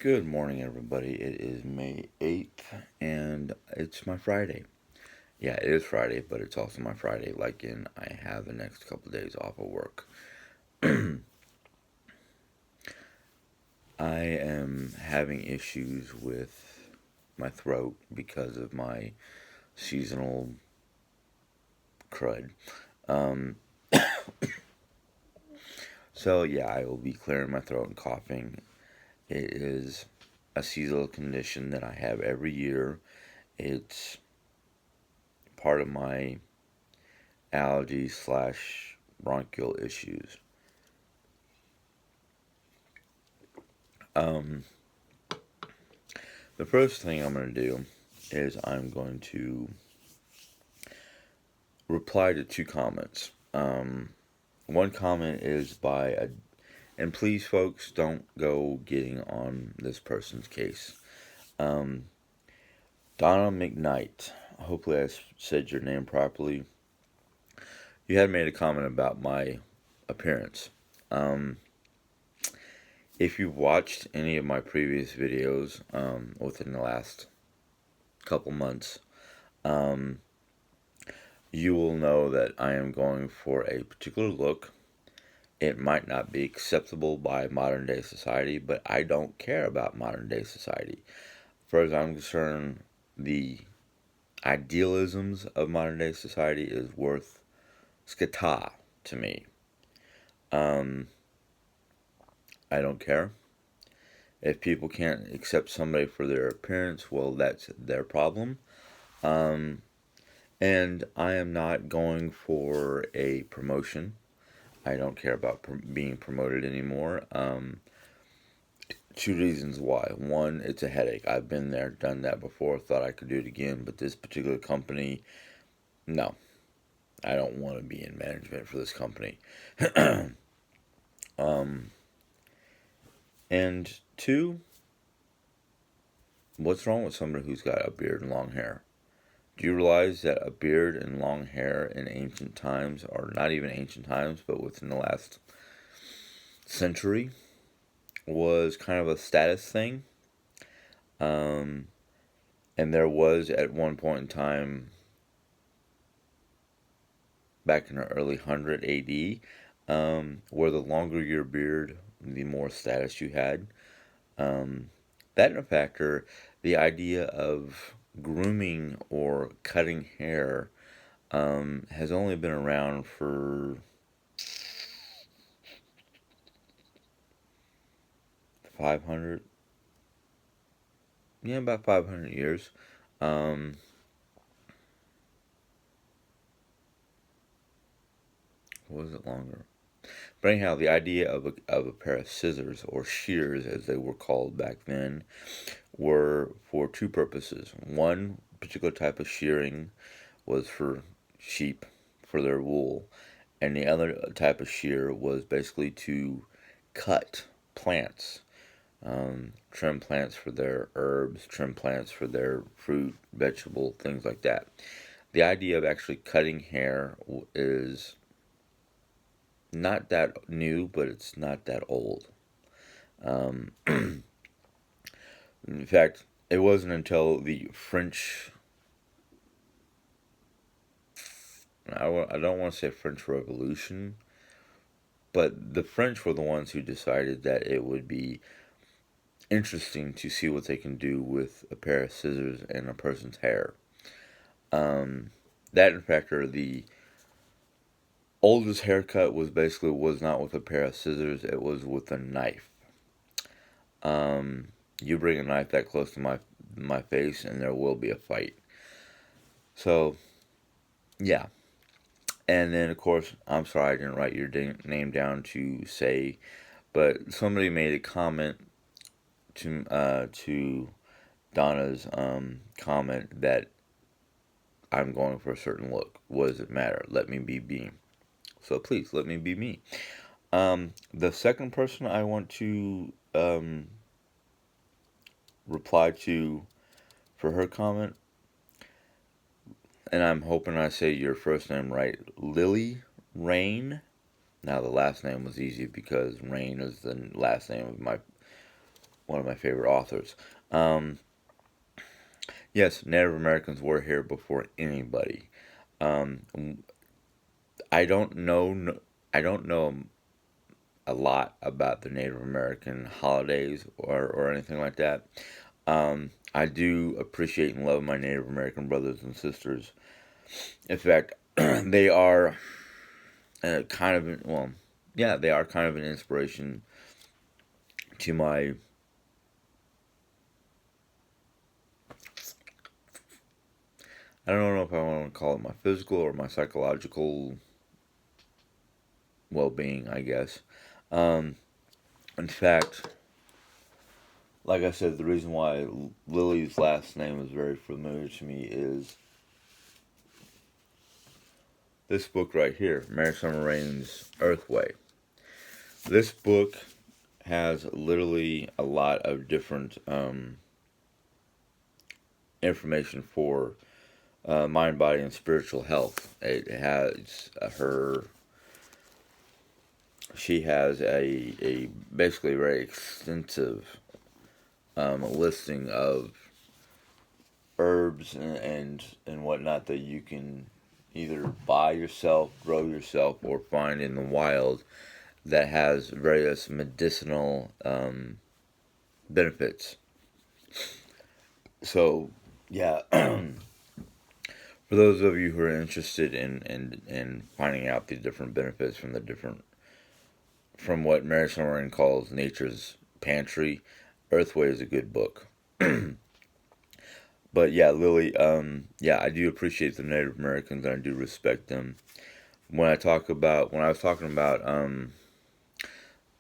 Good morning, everybody. It is May 8th, and it's my Friday. Yeah, it is Friday, but it's also my Friday, like in I have the next couple of days off of work. I am having issues with my throat because of my seasonal crud. Um, yeah, I will be clearing my throat and coughing. It is a seasonal condition that I have every year. It's part of my allergies slash bronchial issues. Um, the first thing I'm going to do is I'm going to reply to two comments. One comment is by a, and please, folks, don't go getting on this person's case. Um, Donna McKnight. Hopefully, I said your name properly. You had made a comment about my appearance. Um, if you've watched any of my previous videos within the last couple months, um, you will know that I am going for a particular look. It might not be acceptable by modern day society, but I don't care about modern day society. As far as I'm concerned, the idealisms of modern day society is worth skata to me. Um, I don't care. If people can't accept somebody for their appearance, well, that's their problem. Um, and I am not going for a promotion. I don't care about being promoted anymore. Two reasons why. One, it's a headache. I've been there, done that before, thought I could do it again, but this particular company, no. I don't want to be in management for this company. um, and two, what's wrong with somebody who's got a beard and long hair? Do you realize that a beard and long hair in ancient times, or not even ancient times, but within the last century, was kind of a status thing? Um, and there was at one point in time, back in the early 100 AD, where the longer your beard, the more status you had. That in a factor, the idea of grooming or cutting hair has only been around for 500, yeah, about 500 years. Um, was it longer? But anyhow, the idea of a pair of scissors or shears, as they were called back then, were for two purposes. One particular type of shearing was for sheep, for their wool, and the other type of shear was basically to cut plants, trim plants for their herbs, trim plants for their fruit, vegetable, things like that. The idea of actually cutting hair is not that new, but it's not that old. Um, in fact, it wasn't until the French, I don't want to say French Revolution, but the French were the ones who decided that it would be interesting to see what they can do with a pair of scissors and a person's hair. Um, that in fact are the oldest haircut was not with a pair of scissors, it was with a knife. Um, you bring a knife that close to my face and there will be a fight. So yeah, and then of course I'm sorry I didn't write your name down to say, but somebody made a comment to Donna's comment that I'm going for a certain look. What does it matter? Let me be me. So please let me be me. The second person I want to reply to for her comment, and I'm hoping I say your first name right, Lily Rain. Now the last name was easy because Rain is the last name of one of my favorite authors. Um, yes, Native Americans were here before anybody. Um, I don't know. I don't know a lot about the Native American holidays or anything like that. I do appreciate and love my Native American brothers and sisters. In fact, they are kind of well, yeah, they are kind of an inspiration to my. I don't know if I want to call it my physical or my psychological well-being. I guess. Um, in fact, like I said, the reason why Lily's last name is very familiar to me is this book right here, Mary Summer Rain's Earthway. This book has literally a lot of different information for mind, body, and spiritual health. It has her. She has a basically very extensive listing of herbs and whatnot that you can either buy yourself, grow yourself, or find in the wild that has various medicinal benefits. So, yeah, for those of you who are interested in finding out the different benefits from the different from what Mary Summer calls nature's pantry, Earthway is a good book. But yeah, Lily, yeah, I do appreciate the Native Americans and I do respect them. When I was talking about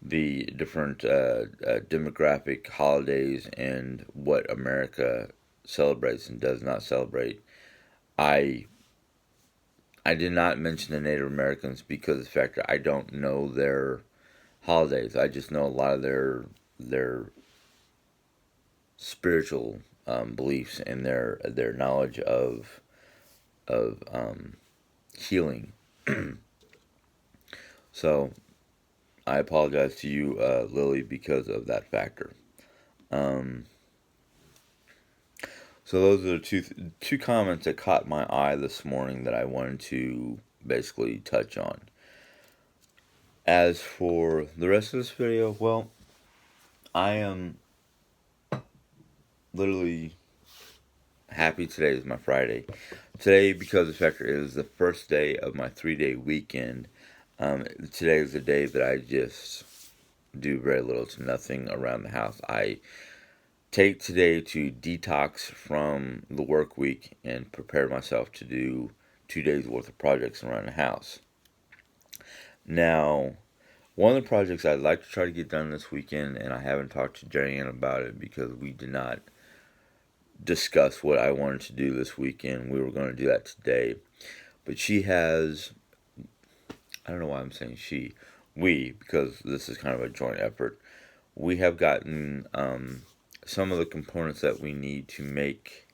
the different demographic holidays and what America celebrates and does not celebrate, I I did not mention the Native Americans because of the fact that I don't know their holidays. I just know a lot of their spiritual beliefs and their knowledge of healing. So I apologize to you, Lily, because of that factor. Um, so those are the two comments that caught my eye this morning that I wanted to basically touch on. As for the rest of this video, well, I am literally happy today is my Friday. Today, because the factor is the first day of my 3-day weekend. Today is the day that I just do very little to nothing around the house. I take today to detox from the work week and prepare myself to do 2 days worth of projects around the house. Now, one of the projects I'd like to try to get done this weekend, and I haven't talked to Jane about it because we did not discuss what I wanted to do this weekend. We were going to do that today. But she has, I don't know why I'm saying she, we, because this is kind of a joint effort. We have gotten some of the components that we need to make.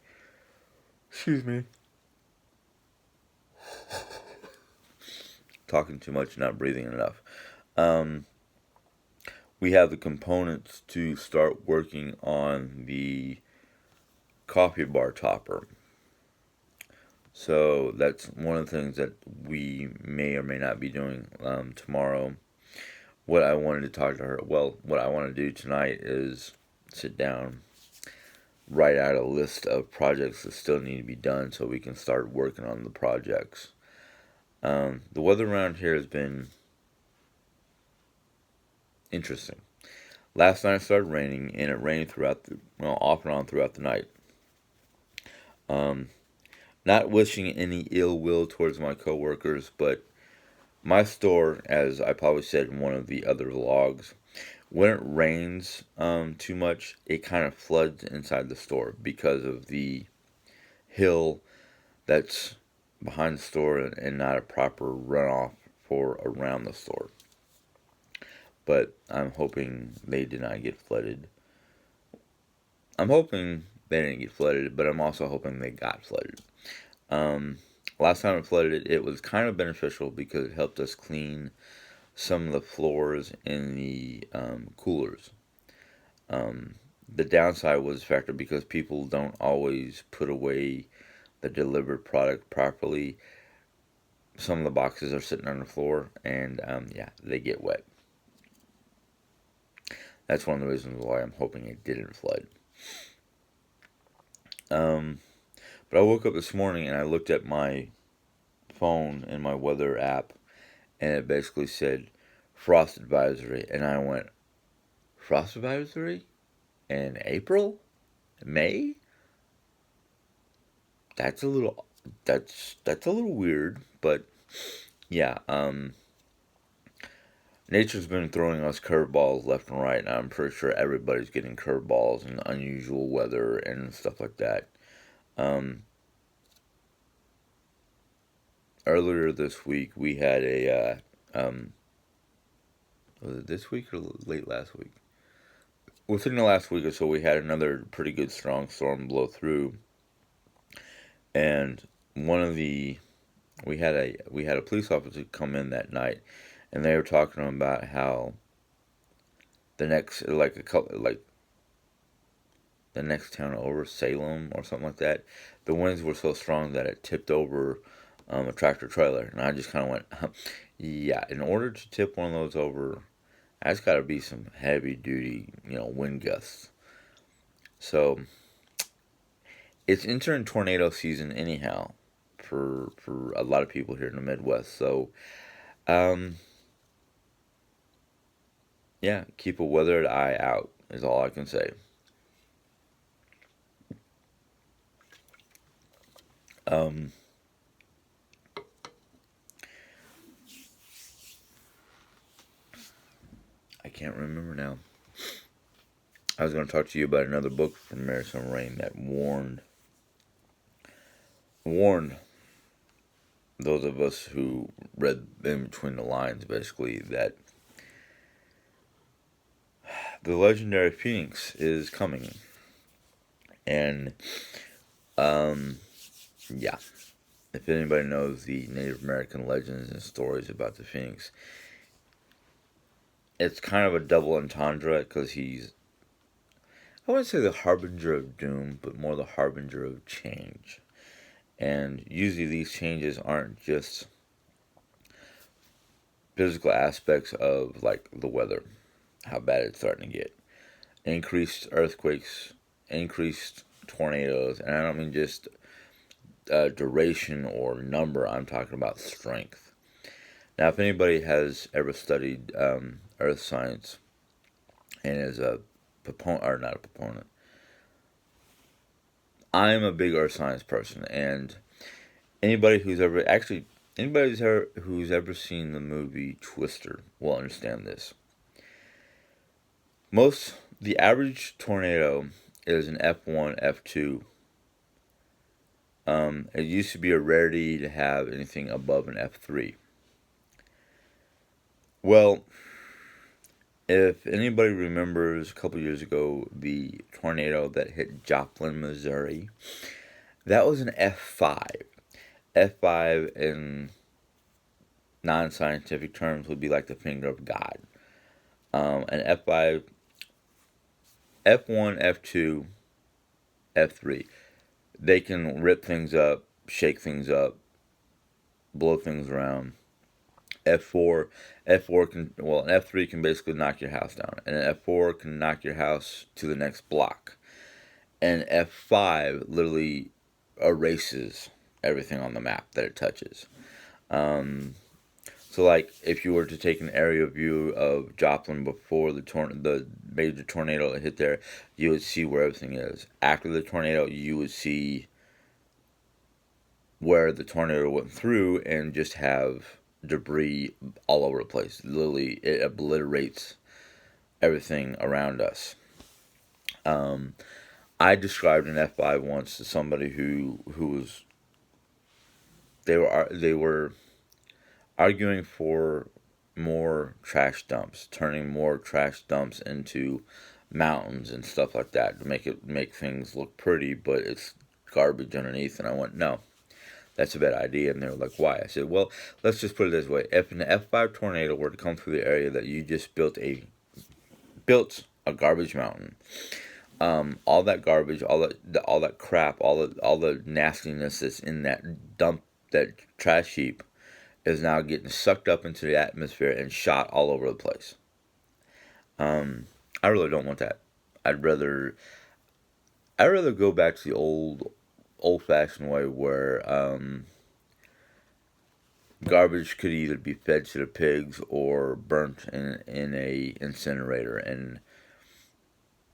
Excuse me. Talking too much, not breathing enough. Um, we have the components to start working on the coffee bar topper. So that's one of the things that we may or may not be doing tomorrow. What I wanted to talk to her, well, what I want to do tonight is sit down, write out a list of projects that still need to be done so we can start working on the projects. The weather around here has been interesting. Last night it started raining, and it rained off and on throughout the night. Um, Not wishing any ill will towards my coworkers, but my store, as I probably said in one of the other vlogs, when it rains too much, it kind of floods inside the store because of the hill that's behind the store and not a proper runoff for around the store. But I'm hoping they did not get flooded. I'm hoping they didn't get flooded, but I'm also hoping they got flooded. Um, Last time it flooded, it was kind of beneficial because it helped us clean some of the floors in the coolers. the downside was a factor because people don't always put away the delivered product properly. Some of the boxes are sitting on the floor, and yeah, they get wet. That's one of the reasons why I'm hoping it didn't flood. Um, but I woke up this morning and I looked at my phone and my weather app, and it basically said frost advisory, and I went, frost advisory in April, May? That's a little that's a little weird, but yeah, nature's been throwing us curveballs left and right, and I'm pretty sure everybody's getting curveballs and unusual weather and stuff like that. Um, Earlier this week, we had was it this week or late last week? Within the last week or so, we had another pretty good strong storm blow through, and one of the we had a police officer come in that night, and they were talking about how the next like a couple like the next town over, Salem or something like that, the winds were so strong that it tipped over a tractor trailer. And I just kind of went, yeah, in order to tip one of those over, that's got to be some heavy duty, wind gusts. So it's entering tornado season anyhow for a lot of people here in the Midwest. So um, yeah, keep a weathered eye out is all I can say. Um, I can't remember now. I was going to talk to you about another book from Mary Summer Rain that warned those of us who read in between the lines, basically, that the legendary Phoenix is coming. And, um, yeah, if anybody knows the Native American legends and stories about the Phoenix, it's kind of a double entendre because he's, I wouldn't say the harbinger of doom, but more the harbinger of change. And usually these changes aren't just physical aspects of like the weather, how bad it's starting to get, increased earthquakes, increased tornadoes, and I don't mean just duration or number. I'm talking about strength. Now, if anybody has ever studied earth science and is a proponent or not a proponent, I'm a big earth science person, and anybody who's ever actually anybody who's ever seen the movie Twister will understand this. The average tornado is an F1, F2. It used to be a rarity to have anything above an F3. Well, if anybody remembers a couple years ago the tornado that hit Joplin, Missouri, that was an F5. F5 in non scientific terms would be like the finger of God. An F5, F1, F2, F3. They can rip things up, shake things up, blow things around. F4, F4 can an F3 can basically knock your house down, and an F4 can knock your house to the next block, and F5 literally erases everything on the map that it touches. Um, so, like, if you were to take an aerial view of Joplin before the major tornado hit there, you would see where everything is. After the tornado, you would see where the tornado went through and just have debris all over the place. Literally, it obliterates everything around us. Um, I described an F5 once to somebody who was they were arguing for more trash dumps, turning more trash dumps into mountains and stuff like that to make things look pretty, but it's garbage underneath. And I went, no, that's a bad idea. And they were like, why? I said, well, let's just put it this way. If an F5 tornado were to come through the area that you just built a garbage mountain, all that garbage, all that crap, all the nastiness that's in that trash heap is now getting sucked up into the atmosphere and shot all over the place. I really don't want that. I'd rather I'd rather go back to the old fashioned way where garbage could either be fed to the pigs or burnt in a incinerator. And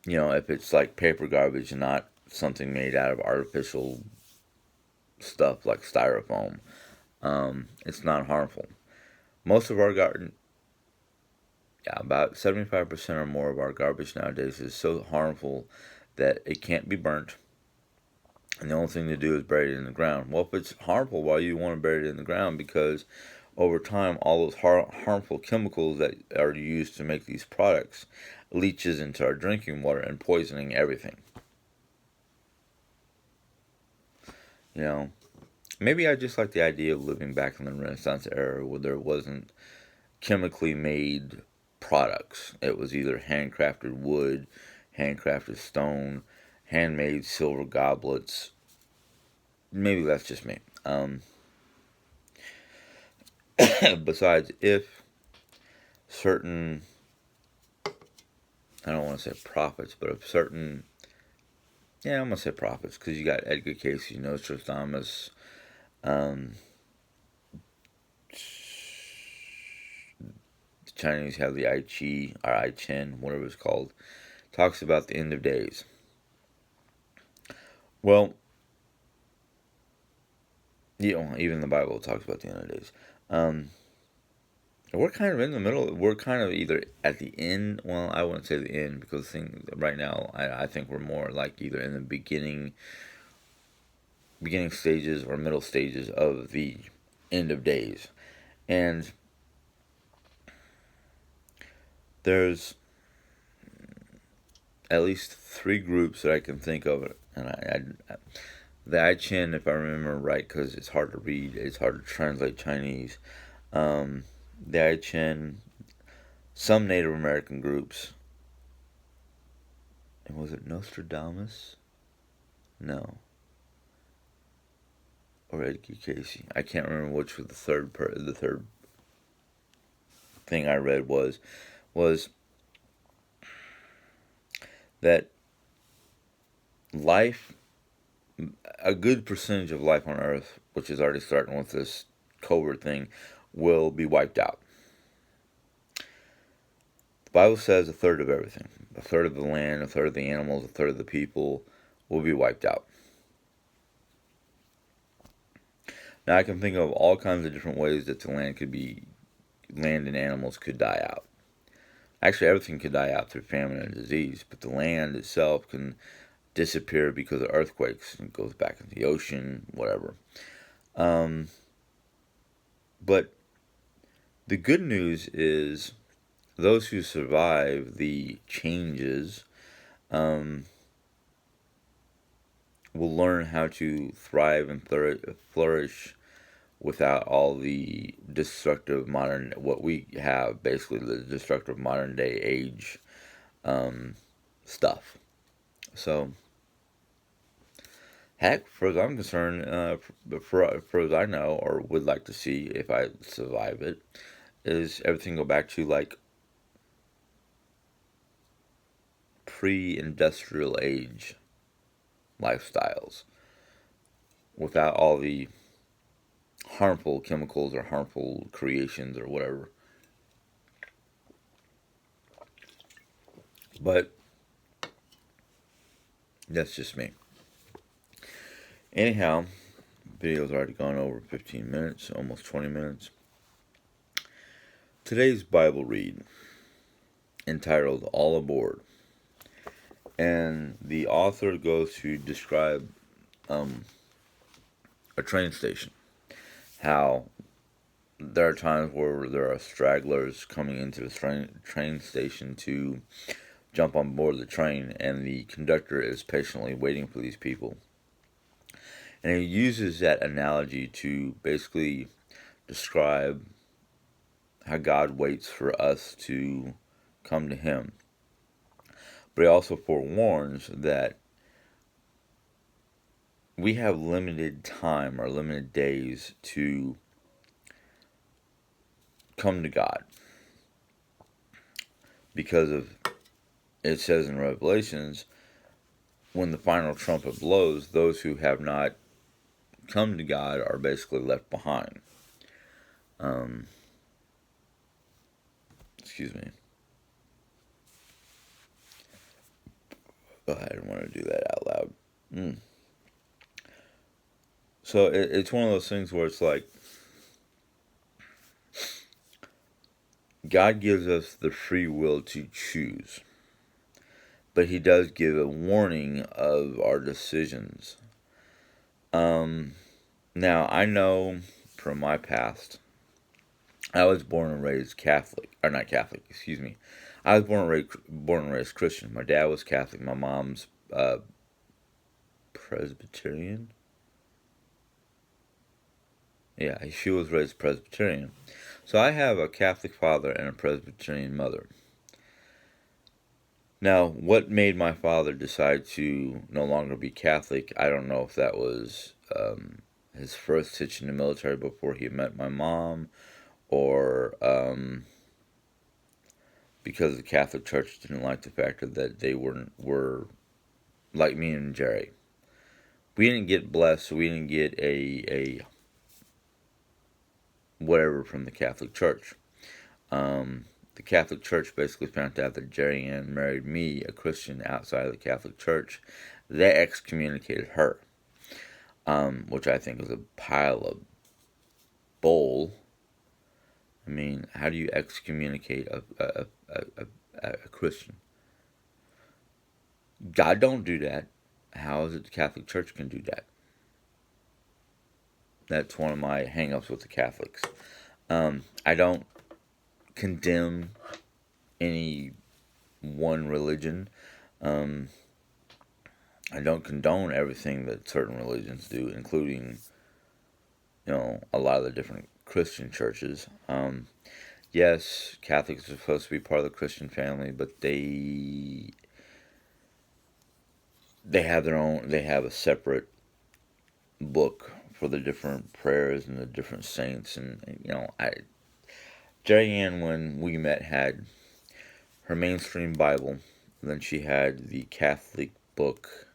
if it's like paper garbage and not something made out of artificial stuff like styrofoam, it's not harmful. Most of our garden, yeah, about 75% or more of our garbage nowadays is so harmful that it can't be burnt. And the only thing to do is bury it in the ground. Well, if it's harmful, why do you want to bury it in the ground? Because over time, all those harmful chemicals that are used to make these products leaches into our drinking water and poisoning everything. You know, maybe I just like the idea of living back in the Renaissance era where there wasn't chemically made products. It was either handcrafted wood, handcrafted stone, handmade silver goblets. Maybe that's just me. Besides, if certain, I don't want to say prophets, but if certain, yeah, I'm going to say prophets, because you got Edgar Casey, Nostradamus, um, the Chinese have the I Chi, or I Chen, whatever it's called, talks about the end of days. Well, even the Bible talks about the end of days. We're kind of in the middle. We're kind of either at the end. Well, I wouldn't say the end because right now I think we're more like either in the beginning stages or middle stages of the end of days. And there's at least three groups that I can think of, and the I Chin, if I remember right, because it's hard to read, it's hard to translate Chinese. The I Chin, some Native American groups, and was it Nostradamus? No, or Edgar Casey. I can't remember which was the third thing I read was that life, a good percentage of life on Earth, which is already starting with this COVID thing, will be wiped out. The Bible says a third of everything, a third of the land, a third of the animals, a third of the people will be wiped out. Now I can think of all kinds of different ways that land and animals could die out. Actually, everything could die out through famine and disease, but the land itself can disappear because of earthquakes and goes back into the ocean, whatever. But the good news is those who survive the changes will learn how to thrive and flourish without all the destructive what we have, basically the destructive modern day age stuff. So, heck, for as I'm concerned, for as I know or would like to see if I survive it, is everything go back to like pre-industrial age lifestyles without all the harmful chemicals or harmful creations or whatever. But that's just me. Anyhow, video's already gone over 15 minutes, almost 20 minutes. Today's Bible read, entitled All Aboard. And the author goes to describe a train station. How there are times where there are stragglers coming into the train station to jump on board the train, and the conductor is patiently waiting for these people. And he uses that analogy to basically describe how God waits for us to come to Him. But he also forewarns that we have limited time or limited days to come to God because of, it says in Revelations, when the final trumpet blows, those who have not come to God are basically left behind. Um, Excuse me. Oh, I didn't want to do that out loud. Mm. So it's one of those things where it's like God gives us the free will to choose, but He does give a warning of our decisions. Um, Now, I know from my past, I was born and raised Catholic, or not Catholic, excuse me. I was born and raised Christian. My dad was Catholic. My mom's Presbyterian. Yeah, she was raised Presbyterian. So I have a Catholic father and a Presbyterian mother. Now, what made my father decide to no longer be Catholic? I don't know if that was his first hitch in the military before he met my mom, or because the Catholic Church didn't like the fact that they were like me and Jerry. We didn't get blessed, so we didn't get a whatever from the Catholic Church. The Catholic Church basically found out that Jerry Ann married me, a Christian outside of the Catholic Church. They excommunicated her, which I think is a pile of bull. I mean, how do you excommunicate a Christian? God don't do that. How is it the Catholic Church can do that? That's one of my hang-ups with the Catholics. I don't condemn any one religion. Um, I don't condone everything that certain religions do, including, a lot of the different Christian churches. Yes, Catholics are supposed to be part of the Christian family, but they have their own. They have a separate book for the different prayers and the different saints, and Jerry Ann, when we met, had her mainstream Bible. And then she had the Catholic book.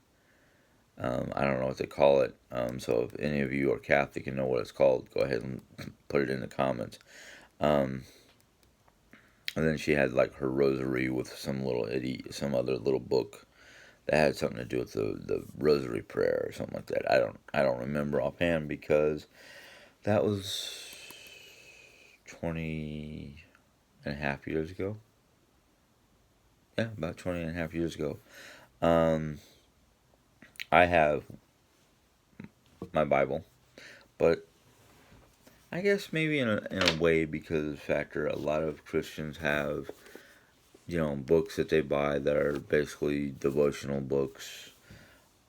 I don't know what they call it. So if any of you are Catholic and know what it's called, go ahead and put it in the comments. Um, and then she had like her rosary with some other little book that had something to do with the rosary prayer or something like that. I don't remember offhand because that was 20 and a half years ago. Yeah, about 20 and a half years ago. Um, I have my Bible, but I guess maybe in a way because of the factor a lot of Christians have, books that they buy that are basically devotional books.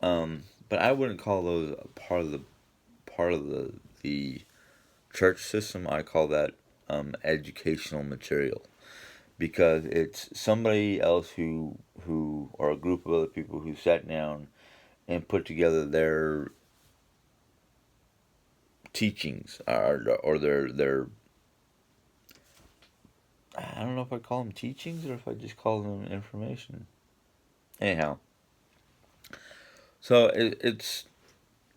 But I wouldn't call those a part of the church system. I call that educational material because it's somebody else who or a group of other people who sat down and put together their teachings or their I don't know if I call them teachings or if I just call them information. Anyhow, so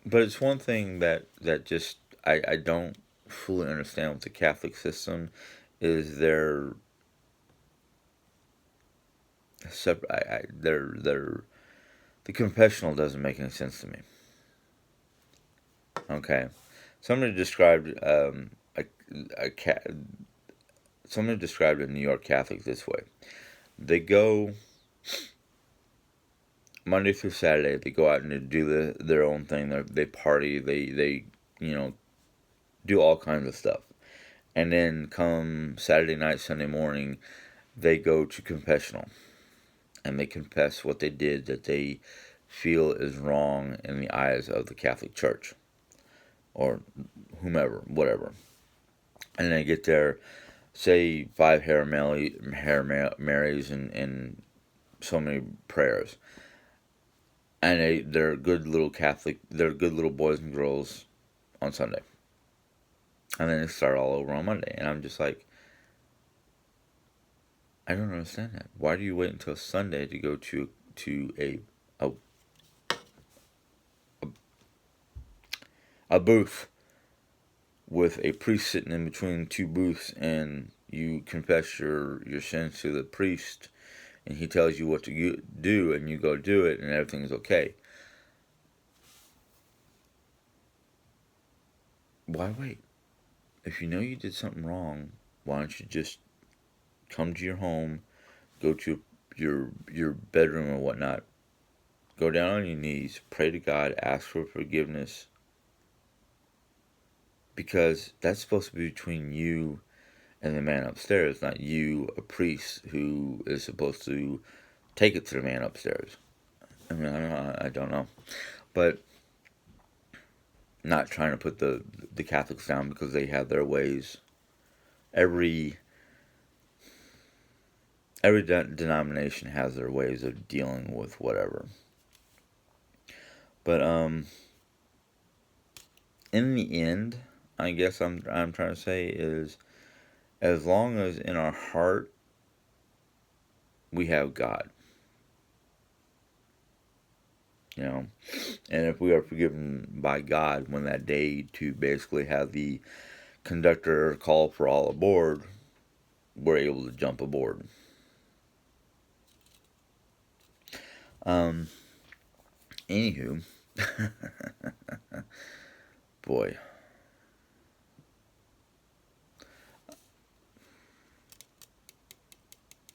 but it's one thing that just I don't fully understand with the Catholic system is their separate. Their the confessional doesn't make any sense to me. Okay, somebody described a cat. Somebody described a New York Catholic this way: they go Monday through Saturday. They go out and they do their own thing. They party. They do all kinds of stuff. And then come Saturday night, Sunday morning, they go to confessional. And they confess what they did that they feel is wrong in the eyes of the Catholic Church. Or whomever, whatever. And they get there, say 5 Hail Marys and so many prayers, and they're good little Catholic, they're good little boys and girls on Sunday, and then they start all over on Monday, and I'm just like, I don't understand that. Why do you wait until Sunday to go to a a booth with a priest sitting in between two booths, and you confess your sins to the priest, and he tells you what to do, and you go do it, and everything is okay? Why wait? If you know you did something wrong, why don't you just come to your home, go to your bedroom or whatnot, go down on your knees, pray to God, ask for forgiveness, because that's supposed to be between you and the man upstairs, not you, a priest, who is supposed to take it to the man upstairs. I mean, I don't know, but not trying to put the Catholics down because they have their ways. Every denomination has their ways of dealing with whatever. But in the end, I guess I'm trying to say is, as long as in our heart we have God, you know, and if we are forgiven by God when that day to basically have the conductor call for all aboard, we're able to jump aboard. Um, Anywho, boy.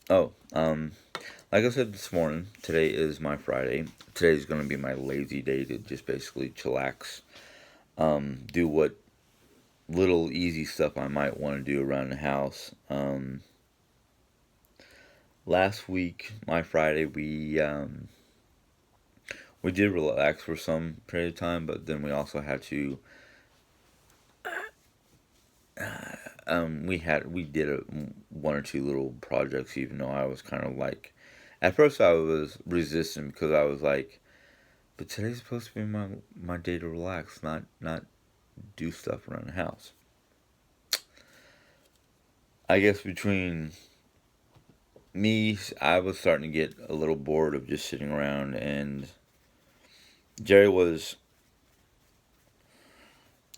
Oh, like I said this morning, today is my Friday. Today's going to be my lazy day to just basically chillax, do what little easy stuff I might want to do around the house. Last week, my Friday, we did relax for some period of time, but then we also had to. We did one or two little projects, even though I was kind of like, at first I was resistant because I was like, but today's supposed to be my day to relax, not do stuff around the house. I guess between me, I was starting to get a little bored of just sitting around, and Jerry was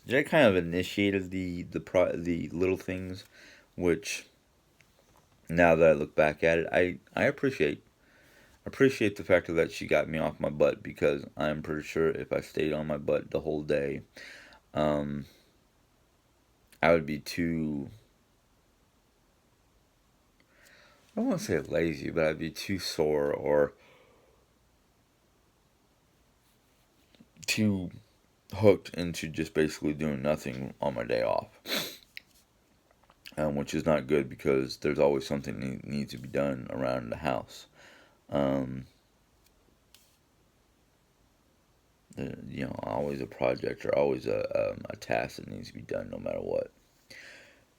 Jerry kind of initiated the little things, which now that I look back at it, I appreciate the fact that she got me off my butt, because I'm pretty sure if I stayed on my butt the whole day, um, I would be too. I don't want to say lazy, but I'd be too sore or too hooked into just basically doing nothing on my day off, which is not good because there's always something that needs to be done around the house. Um, always a project or always a task that needs to be done no matter what.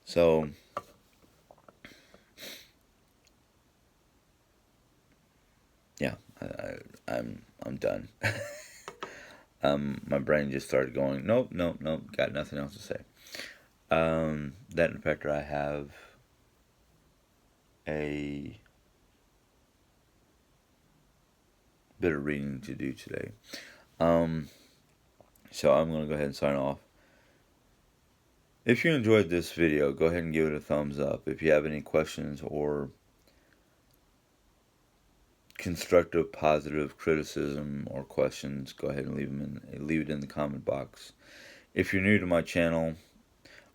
So, yeah, I'm done. My brain just started going, nope, nope, nope, got nothing else to say. That in fact, I have a bit of reading to do today. Um, so I'm going to go ahead and sign off. If you enjoyed this video, go ahead and give it a thumbs up. If you have any questions or constructive, positive criticism or questions, go ahead and leave it in the comment box. If you're new to my channel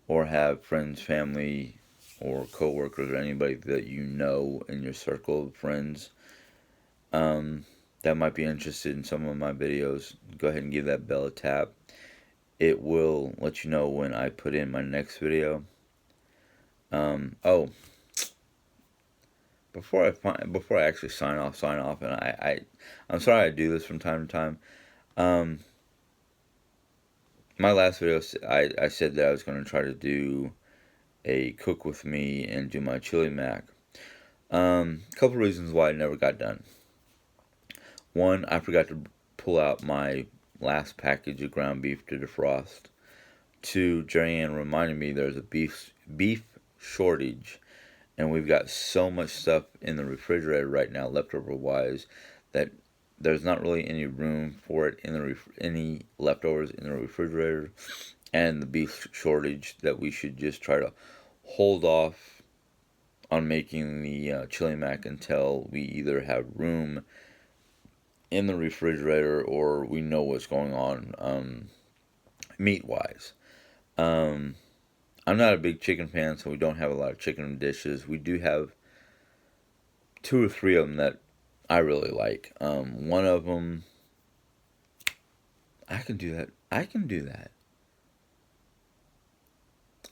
or have friends, family, or coworkers or anybody that you know in your circle of friends that might be interested in some of my videos, go ahead and give that bell a tap. It will let you know when I put in my next video. Oh, before I actually sign off, and I'm sorry I do this from time to time. Um, my last video, I said that I was going to try to do a cook with me and do my chili mac. A couple reasons why it never got done. One, I forgot to pull out my last package of ground beef to defrost. Two, Jerry Ann reminded me there's a beef shortage, and we've got so much stuff in the refrigerator right now, leftover wise, that there's not really any room for it in the any leftovers in the refrigerator, and the beef shortage that we should just try to hold off on making the chili mac until we either have room in the refrigerator or we know what's going on meat wise. Um, I'm not a big chicken fan, so we don't have a lot of chicken dishes. We do have two or three of them that I really like. One of them, I can do that. I can do that.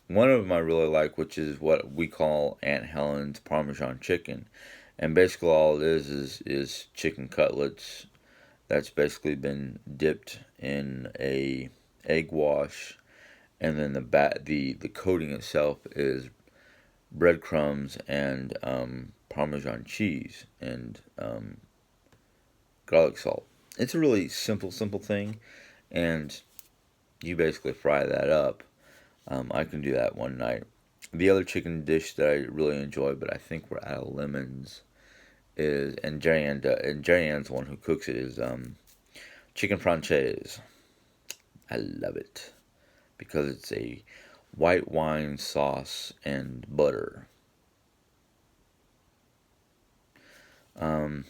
One of them I really like, which is what we call Aunt Helen's Parmesan chicken, and basically all it is chicken cutlets that's basically been dipped in a egg wash, and then the coating itself is breadcrumbs and Parmesan cheese and garlic salt. It's a really simple thing, and you basically fry that up. I can do that one night. The other chicken dish that I really enjoy, but I think we're out of lemons, is and Jerry Ann's the one who cooks it is chicken francaise. I love it because it's a white wine sauce and butter. Um,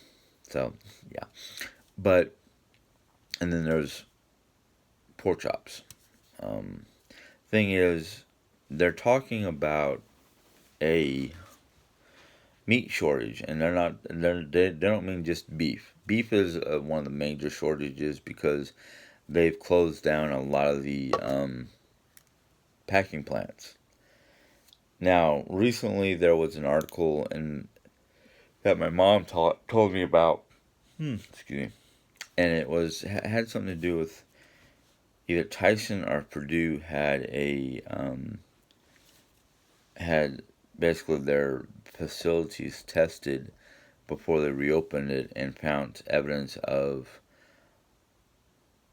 so yeah, but and then there's pork chops. Um, Thing is, they're talking about a meat shortage, and they don't mean just beef. Beef is one of the major shortages because they've closed down a lot of the packing plants. Now, recently there was an article that my mom told me about. Excuse me, and it was had something to do with either Tyson or Purdue had basically their facilities tested before they reopened it and found evidence of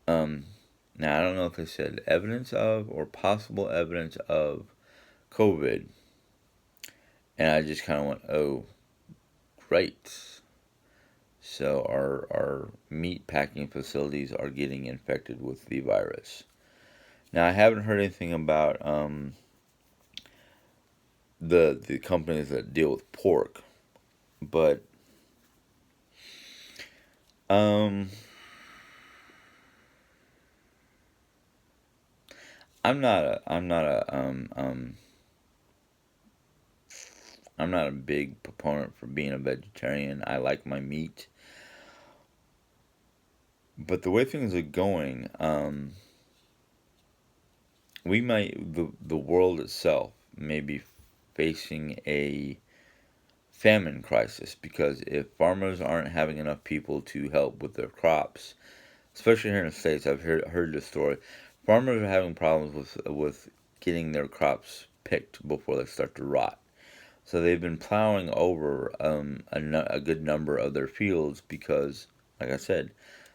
um now I don't know if they said evidence of or possible evidence of COVID, and I just kind of went, oh, great. So our meat packing facilities are getting infected with the virus. Now I haven't heard anything about the companies that deal with pork, but um I'm not a big proponent for being a vegetarian. I like my meat, but the way things are going, the world itself may be facing a famine crisis because if farmers aren't having enough people to help with their crops, especially here in the states, I've heard this story. Farmers are having problems with getting their crops picked before they start to rot. So they've been plowing over a good number of their fields because, like I said,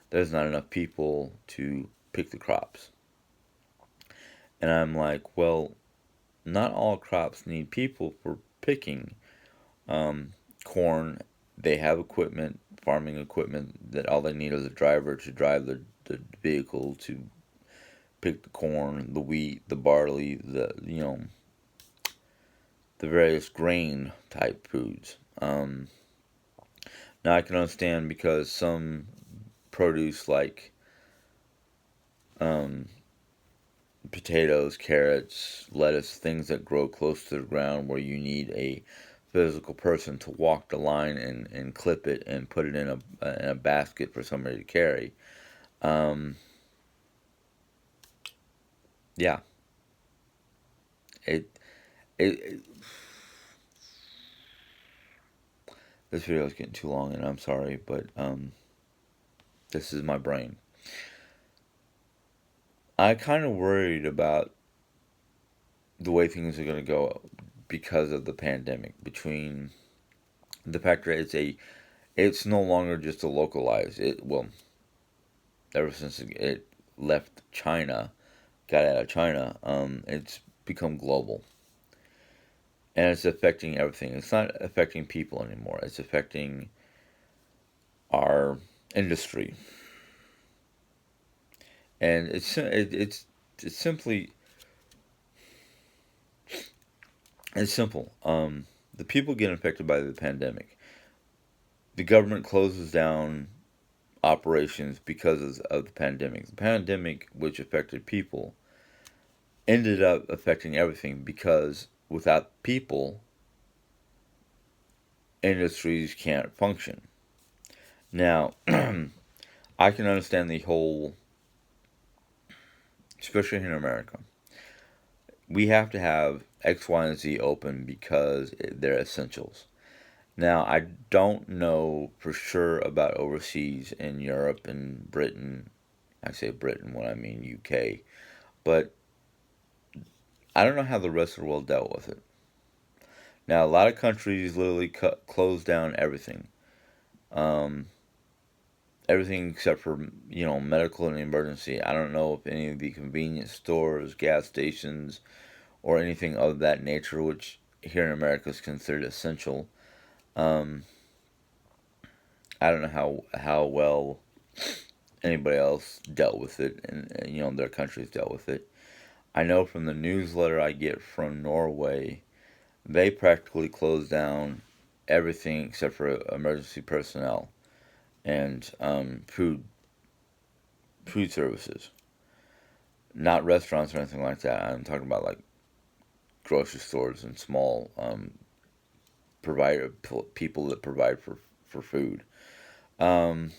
there's not enough people to pick the crops. And I'm like, well, not all crops need people for picking. Um, Corn, they have equipment, farming equipment, that all they need is a driver to drive the vehicle to pick the corn, the wheat, the barley, the various grain type foods. Now I can understand because some produce like um, potatoes, carrots, lettuce, things that grow close to the ground where you need a physical person to walk the line and clip it and put it in a basket for somebody to carry. Um, yeah, it, it this video is getting too long and I'm sorry, but this is my brain. I kind of worried about the way things are going to go because of the pandemic. Between the fact that it's no longer just a localized. Ever since it left China, got out of China, it's become global, and it's affecting everything. It's not affecting people anymore. It's affecting our industry, and it's simply it's simple. The people get affected by the pandemic. The government closes down operations because of the pandemic. The pandemic, which affected people, ended up affecting everything because without people, industries can't function. Now, I can understand the whole, especially in America, we have to have X, Y, and Z open because they're essentials. Now, I don't know for sure about overseas in Europe and Britain. I say Britain when I mean UK. But I don't know how the rest of the world dealt with it. Now, a lot of countries literally closed down everything. Um, Everything except for, medical and emergency. I don't know if any of the convenience stores, gas stations, or anything of that nature, which here in America is considered essential. Um, I don't know how well anybody else dealt with it, and their countries dealt with it. I know from the newsletter I get from Norway, they practically closed down everything except for emergency personnel and food services, not restaurants or anything like that. I'm talking about like grocery stores and small provider people that provide for food. Um,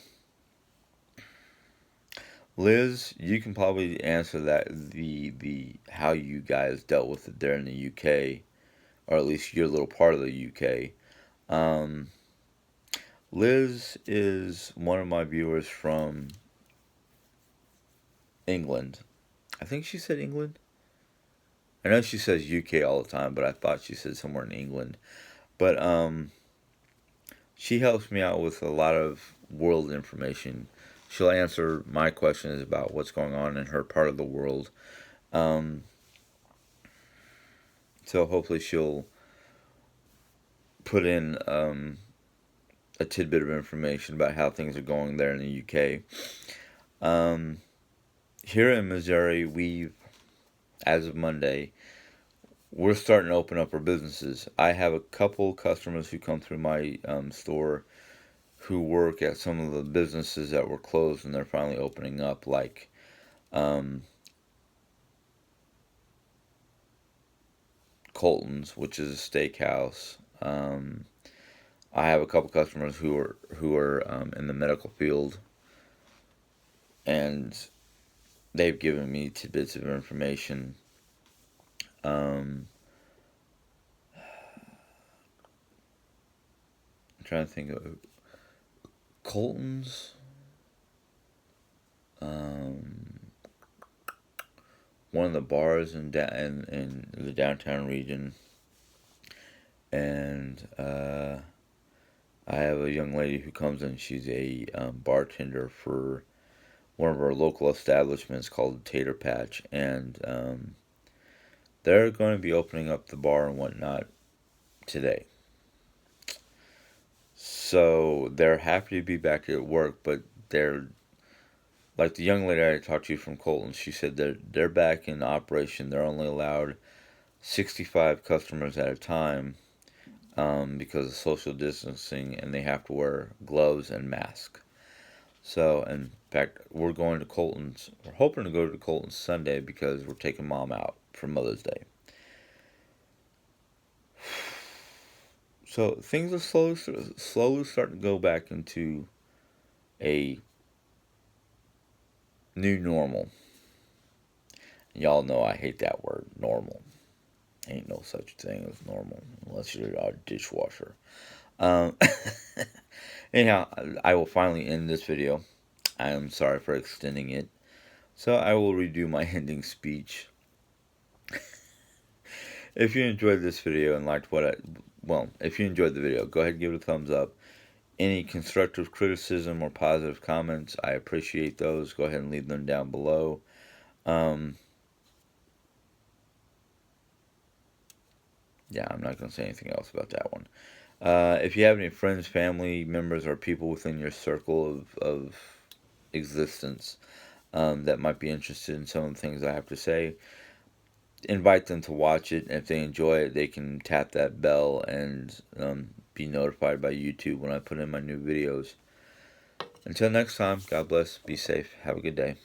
Liz, you can probably answer that the how you guys dealt with it there in the UK, or at least your little part of the UK. Um, Liz is one of my viewers from England. I think she said England. I know she says UK all the time, but I thought she said somewhere in England. But she helps me out with a lot of world information. She'll answer my questions about what's going on in her part of the world. Um, so hopefully she'll put in a tidbit of information about how things are going there in the UK. Um, Here in Missouri, as of Monday, we're starting to open up our businesses. I have a couple customers who come through my store who work at some of the businesses that were closed and they're finally opening up, like um, Colton's, which is a steakhouse. I have a couple customers who are in the medical field, and they've given me tidbits of information. Um, I'm trying to think of Colton's. Um, One of the bars in the downtown region, and I have a young lady who comes in. She's a bartender for one of our local establishments called Tater Patch, and they're going to be opening up the bar and whatnot today. So they're happy to be back at work, but they're like the young lady I talked to from Colton. She said they're back in operation. They're only allowed 65 customers at a time because of social distancing, and they have to wear gloves and mask. So, in fact, we're going to Colton's. We're hoping to go to Colton's Sunday because we're taking Mom out for Mother's Day. So things are slowly starting to go back into a new normal. Y'all know I hate that word, normal. Ain't no such thing as normal unless you're a dishwasher. Um, Anyhow, I will finally end this video. I am sorry for extending it. So I will redo my ending speech. If you enjoyed this video and liked if you enjoyed the video, go ahead and give it a thumbs up. Any constructive criticism or positive comments, I appreciate those. Go ahead and leave them down below. Um, yeah, I'm not going to say anything else about that one. If you have any friends, family members, or people within your circle of existence that might be interested in some of the things I have to say, invite them to watch it. And if they enjoy it, they can tap that bell and be notified by YouTube when I put in my new videos. Until next time, God bless, be safe, have a good day.